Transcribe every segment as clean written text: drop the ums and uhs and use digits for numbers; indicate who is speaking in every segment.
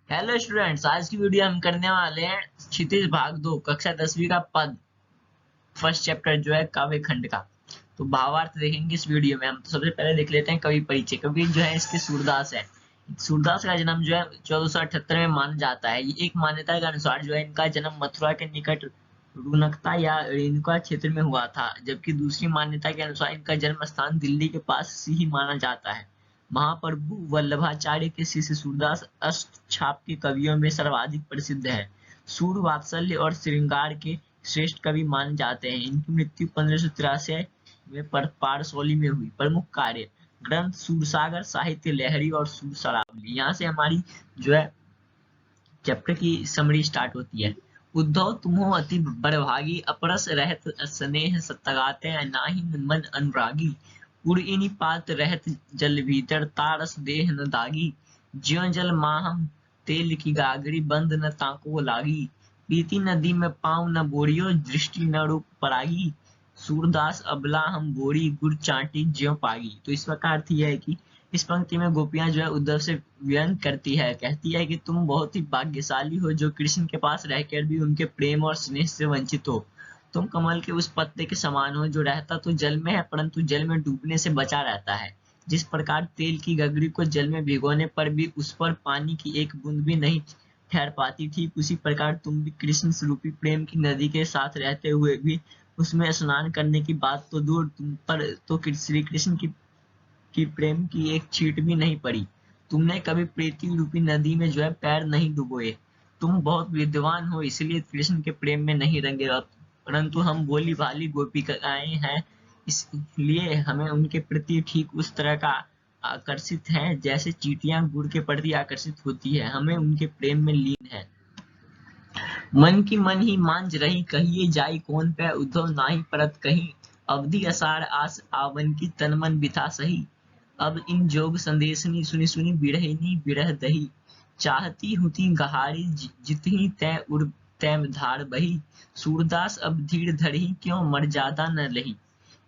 Speaker 1: Hello students, आज की video हम करने वाले हैं क्षितिज भाग 2 कक्षा 10वीं का पद फर्स्ट चैप्टर जो है काव्य खंड का। तो भावार्थ देखेंगे इस वीडियो में। हम तो सबसे पहले देख लेते हैं कवि परिचय। कवि जो है इसके सूरदास है। सूरदास का जन्म जो है 1478 में माना जाता है। ये एक मान्यता के अनुसार जो है इनका जन्म मथुरा के निकट रुनकता या रेणुका क्षेत्र में हुआ था, जबकि दूसरी मान्यता के अनुसार इनका जन्म स्थान दिल्ली के पास ही माना जाता है। महाप्रभु वल्लभाचार्य के शिष्य सूरदास अष्टछाप के कवियों में सर्वाधिक प्रसिद्ध है। सूर, वात्सल्य और श्रृंगार के श्रेष्ठ कवि माने जाते हैं। इनकी मृत्यु 1583 में पारसौली में हुई। प्रमुख कार्य ग्रंथ सूरसागर, साहित्य लहरी और सूर सरावली। यहाँ से हमारी जो है चैप्टर की समरी स्टार्ट होती है। उद्धव तुम्हो अति बड़भागी, अपरस रहत स्नेह सत्तगाते नाही मन अनुरागी। उड़इनि पात रहत जल भीतर, तारस देह न दागी। ज्यों जल माहम तेल की गागरी, बंद न ताको लागी। प्रीति नदी में पाँव न बोरियो, दृष्टि न रूप परागी। सूरदास अबला हम बोरी, गुड़ चाटी ज्यों पागी। तो इसका अर्थ यह है कि इस पंक्ति में गोपियां जो है उद्धव से व्यंग करती है, कहती है कि तुम बहुत ही भाग्यशाली हो जो कृष्ण के पास रहकर भी उनके प्रेम और स्नेह से वंचित हो। तुम कमल के उस पत्ते के समान हो जो रहता तो जल में है परंतु जल में डूबने से बचा रहता है। जिस प्रकार तेल की गगरी को जल में भिगोने पर भी उस पर पानी की एक बूंद भी नहीं ठहर पाती, ठीक उसी प्रकार तुम भी कृष्ण स्वरूपी प्रेम की नदी के साथ रहते हुए भी उसमें स्नान करने की बात तो दूर, तुम पर तो श्री कृष्ण की प्रेम की एक छींट भी नहीं पड़ी। तुमने कभी प्रीति रूपी नदी में जो है पैर नहीं डुबोए। तुम बहुत विद्वान हो इसलिए कृष्ण के प्रेम में नहीं रंगे, परंतु हम भोली भाली गोपिकाएं हैं, इसलिए हमें उनके प्रति ठीक उस तरह का आकर्षित हैं जैसे चींटियां गुड़ के प्रति आकर्षित होती है। हमें उनके प्रेम में लीन है। मन की मन ही मांझ रही, कहिए जाई कौन पे उद्धव नाही परत कहीं। अवधि असार आस आवन की, तन मन बिथा सही। अब इन जोग संदेशनी, सुनी सुनी बिरहिनी बिरह दही। चाहती हुती गहारी, जितही तय उड़ तय धार बही। सूरदास अब धीर धरही, क्यों मर्यादा न लही।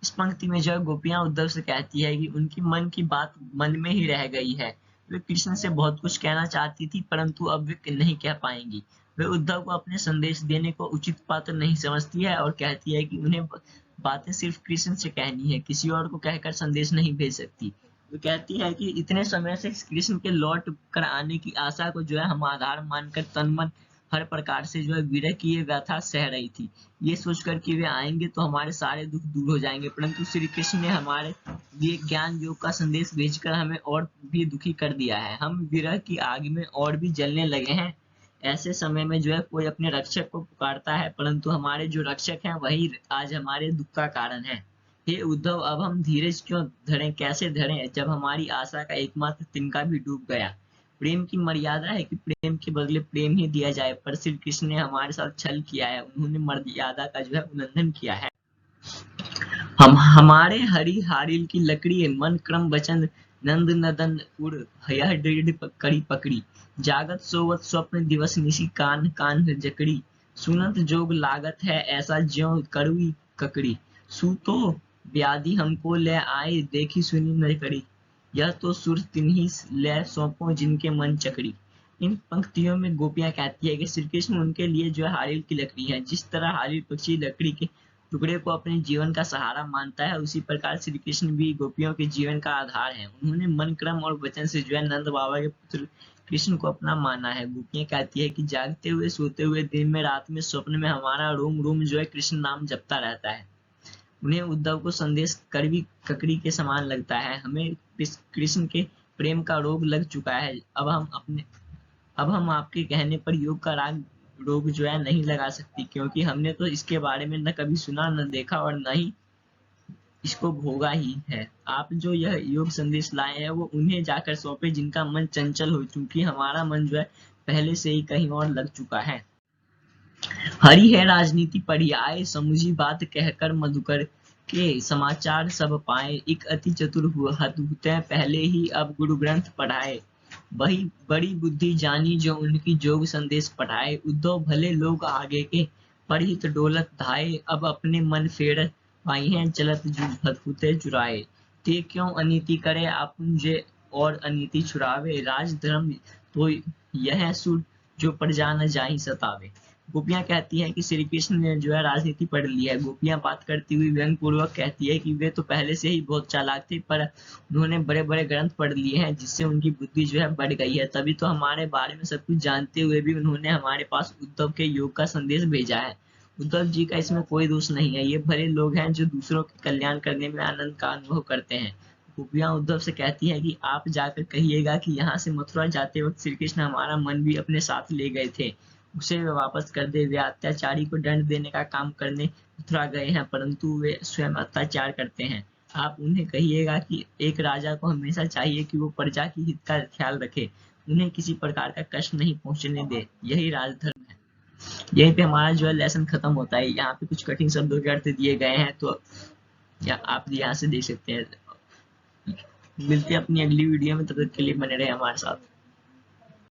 Speaker 1: इस पंक्ति में जो है गोपियां उद्धव से कहती है कि उनकी मन की बात मन में ही रह गई है। वे कृष्ण से बहुत कुछ कहना चाहती थी परंतु अब वे नहीं कह पाएंगी। वे उद्धव को अपने संदेश देने को उचित पात्र नहीं समझती है और कहती है कि उन्हें बातें सिर्फ कृष्ण से कहनी है, किसी और को कहकर संदेश नहीं भेज सकती। वो कहती है कि इतने समय से कृष्ण के लौट कर आने की आशा को जो है हम आधार मानकर तन मन हर प्रकार से जो है विरह किए व्यथा सह रही थी। ये सोचकर कि वे आएंगे तो हमारे सारे दुख दूर हो जाएंगे, परंतु श्री कृष्ण ने हमारे लिए ज्ञान योग का संदेश भेजकर हमें और भी दुखी कर दिया है। हम विरह की आग में और भी जलने लगे हैं। ऐसे समय में जो है कोई अपने रक्षक को पुकारता है, परंतु हमारे जो रक्षक हैं वही आज हमारे दुख का कारण है। हे उद्धव, अब हम धीरज क्यों धरें, कैसे धरें जब हमारी आशा का एकमात्र तिनका भी डूब गया। प्रेम की मर्यादा है कि प्रेम के बदले प्रेम ही दिया जाए, पर श्री कृष्ण ने हमारे साथ छल किया है, उन्होंने मर्यादा का जो है उल्लंघन किया है। हम हमारे हरि हारिल की लकड़ी, मन क्रम वचन नंद नदन उड़, यह दृढ़ कड़ी पकड़ी। जागत सोवत स्वप्न दिवस निशी, कान कान जकड़ी। सुनत जोग लागत है ऐसा, ज्यों कड़वी ककड़ी। सूतो व्याधि हमको ले आए, देखी सुनी न कड़ी। यह तो सुर तिन्ही ले सौंपो, जिनके मन चकड़ी। इन पंक्तियों में गोपियां कहती है कि श्री कृष्ण उनके लिए जो है हारिल की लकड़ी है। जिस तरह हारिल पक्षी लकड़ी के टुकड़े को अपने जीवन का सहारा मानता है, उसी प्रकार श्री कृष्ण भी गोपियों के जीवन का आधार है। उन्होंने मन क्रम और वचन से जो है नंद बाबा के पुत्र कृष्ण को अपना माना है। गोपियां कहती है कि जागते हुए, सोते हुए, दिन में, रात में, स्वप्न में हमारा रोम रोम जो है कृष्ण नाम जपता रहता है। उन्हें उद्धव को संदेश कड़वी ककड़ी के समान लगता है। हमें कृष्ण के प्रेम का रोग लग चुका है। अब हम आपके कहने पर योग का रोग जो है नहीं लगा सकती, क्योंकि हमने तो इसके बारे में न कभी सुना, न देखा और न ही इसको भोगा ही है। आप जो यह योग संदेश लाए हैं वो उन्हें जाकर सौंपे जिनका मन चंचल हो, चूंकि हमारा मन जो है पहले से ही कहीं और लग चुका है। हरि है राजनीति पढ़ी आए, समुझी बात कहकर मधुकर के समाचार सब पाए। एक अति चतुर हुते पहले ही अब गुरु ग्रंथ पढ़ाए। वही बड़ी बुद्धि जानी जो उनकी जोग संदेश पढ़ाए। उद्धव भले लोग आगे के, पढ़ित डोलत धाये। अब अपने मन फेर पाई हैं, चलत हुते चुराए। ते क्यों अनीति करे, आपुंजे और अनीति छुड़ावे। राज धर्म तो यह है सूर जो प्रजा न जाहि सतावे। गोपियां कहती हैं कि श्री कृष्ण ने जो है राजनीति पढ़ ली है। गोपियां बात करती हुई व्यंग पूर्वक कहती है कि वे तो पहले से ही बहुत चालाक थे, पर उन्होंने बड़े बड़े ग्रंथ पढ़ लिए हैं जिससे उनकी बुद्धि जो है बढ़ गई है। तभी तो हमारे बारे में सब कुछ जानते हुए भी उन्होंने हमारे पास उद्धव के योग का संदेश भेजा है। उद्धव जी का इसमें कोई दोष नहीं है, ये भले लोग हैं जो दूसरों के कल्याण करने में आनंद का अनुभव करते हैं। गोपियां उद्धव से कहती है कि आप जाकर कहिएगा कि यहाँ से मथुरा जाते वक्त श्री कृष्ण हमारा मन भी अपने साथ ले गए थे, उसे वे वापस कर दे। वे अत्याचारी को दंड देने का काम करने मथुरा गए हैं, परंतु वे स्वयं अत्याचार करते हैं। आप उन्हें कहिएगा कि एक राजा को हमेशा चाहिए कि वो प्रजा की हित का ख्याल रखे, उन्हें किसी प्रकार का कष्ट नहीं पहुंचने दे, यही राजधर्म है। यहीं पे हमारा जो है लेसन खत्म होता है। यहाँ पे कुछ कठिन शब्दों के अर्थ दिए गए हैं, तो आप यहाँ से देख सकते हैं। मिलते हैं अपनी अगली वीडियो में, तब तक के लिए बने रहे हमारे साथ।